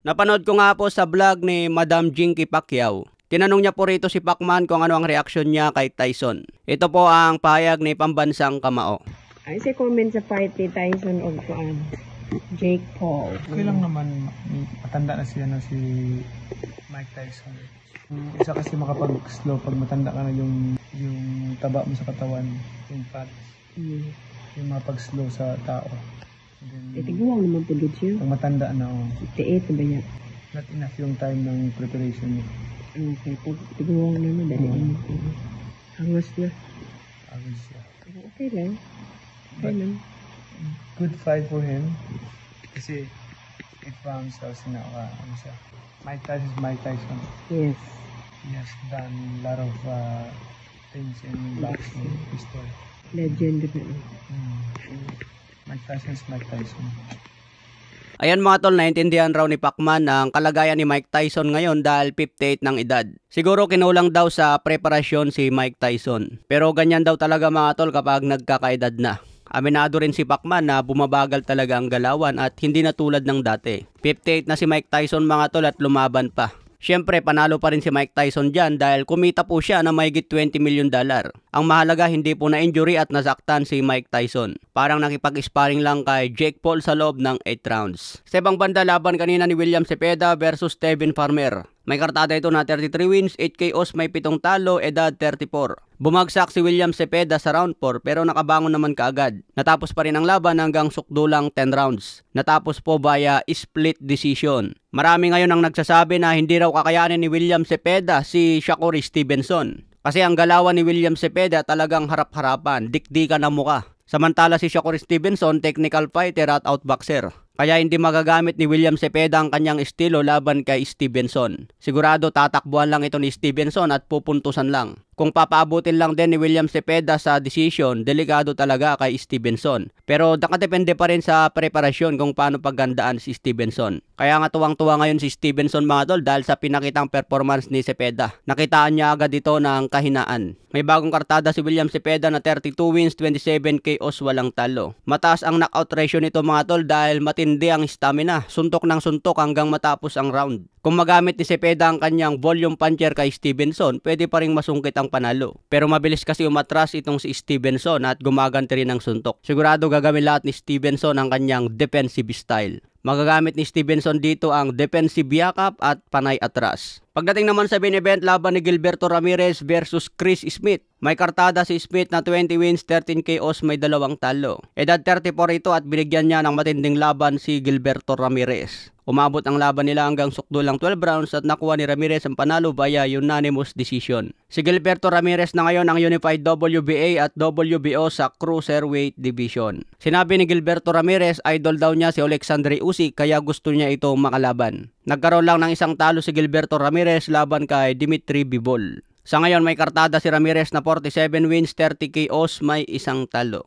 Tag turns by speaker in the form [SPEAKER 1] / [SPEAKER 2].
[SPEAKER 1] Napanood ko nga po sa vlog ni Madam Jinky Pacquiao. Tinanong niya po rito si Pacman kung ano ang reaksyon niya kay Tyson. Ito po ang pahayag ni Pambansang Kamao.
[SPEAKER 2] Ay, si comment sa fight ni Tyson o Jake Paul.
[SPEAKER 3] Okay lang naman, matanda na si Mike Tyson. Isa kasi makapag-slow pag matanda ka na yung taba mo sa katawan, yung fat, yung mapag-slow sa tao.
[SPEAKER 2] Tiguang naman po doon siya.
[SPEAKER 3] Pag matanda na,
[SPEAKER 2] Tiit ba yan?
[SPEAKER 3] not enough yung time ng preparation mo.
[SPEAKER 2] Okay, tiguang naman. Dali hangas na.
[SPEAKER 3] Agad siya.
[SPEAKER 2] Okay lang. Okay lang.
[SPEAKER 3] Good fight for him. Kasi it found out na ano siya. Mike Tyson is Mike Tyson.
[SPEAKER 2] Yes.
[SPEAKER 3] He has done a lot of things in boxing history.
[SPEAKER 2] Legend na.
[SPEAKER 3] Mike Tyson is Mike Tyson.
[SPEAKER 1] Ayan mga tol, naintindihan raw ni Pacman ang kalagayan ni Mike Tyson ngayon dahil 58 ng edad. Siguro kinulang daw sa preparasyon si Mike Tyson. Pero ganyan daw talaga mga tol kapag nagkakaedad na. Aminado rin si Pacman na bumabagal talaga ang galawan at hindi na tulad ng dati. 58 na si Mike Tyson mga tol at lumaban pa. Siyempre panalo pa rin si Mike Tyson dyan dahil kumita po siya na mahigit $20 million. Ang mahalaga hindi po na injury at nasaktan si Mike Tyson. Parang nakipag-sparring lang kay Jake Paul sa loob ng 8 rounds. Sa ibang banda laban kanina ni William Cepeda versus Tevin Farmer. May kartada ito na 33 wins, 8 KOs, may 7 talo, edad 34. Bumagsak si William Cepeda sa round 4 pero nakabangon naman kaagad. Natapos pa rin ang laban hanggang sukdulang 10 rounds. Natapos po via split decision. Marami ngayon ang nagsasabi na hindi raw kakayanin ni William Cepeda si Shakur Stevenson. Kasi ang galawan ni William Cepeda talagang harap-harapan, dikdikan ang muka. Samantala si Shakur Stevenson, technical fighter at outboxer. Kaya hindi magagamit ni William Cepeda ang kanyang estilo laban kay Stevenson. Sigurado tatakbuhan lang ito ni Stevenson at pupuntusan lang. Kung papaabutin lang din ni William Cepeda sa decision, delikado talaga kay Stevenson. Pero nakadepende pa rin sa preparasyon kung paano paggandaan si Stevenson. Kaya nga tuwang-tuwa ngayon si Stevenson mga tol dahil sa pinakitang performance ni Cepeda. Nakitaan niya agad ito ng kahinaan. May bagong kartada si William Cepeda na 32 wins, 27 KOs, walang talo. Mataas ang knockout ratio nito mga tol dahil matindi ang stamina. Suntok ng suntok hanggang matapos ang round. Kung magamit ni Cepeda ang kanyang volume puncher kay Stevenson, pwede pa rin masungkit ang panalo. Pero mabilis kasi umatras itong si Stevenson at gumaganti rin ng suntok. Sigurado gagawin lahat ni Stevenson ang kanyang defensive style. Magagamit ni Stevenson dito ang defensive yakap at panay atras. Pagdating naman sa main event, laban ni Gilberto Ramirez versus Chris Smith. May kartada si Smith na 20 wins, 13 KOs, may 2 talo. Edad 34 ito at binigyan niya ng matinding laban si Gilberto Ramirez. Umabot ang laban nila hanggang sukdulang 12 rounds at nakuha ni Ramirez ang panalo via unanimous decision. Si Gilberto Ramirez na ngayon ang unified WBA at WBO sa cruiserweight division. Sinabi ni Gilberto Ramirez, idol daw niya si Alexandre Usyk kaya gusto niya ito makalaban. Nagkaroon lang ng isang talo si Gilberto Ramirez laban kay Dimitri Bivol. Sa ngayon may kartada si Ramirez na 47 wins, 30 KOs, may 1 talo.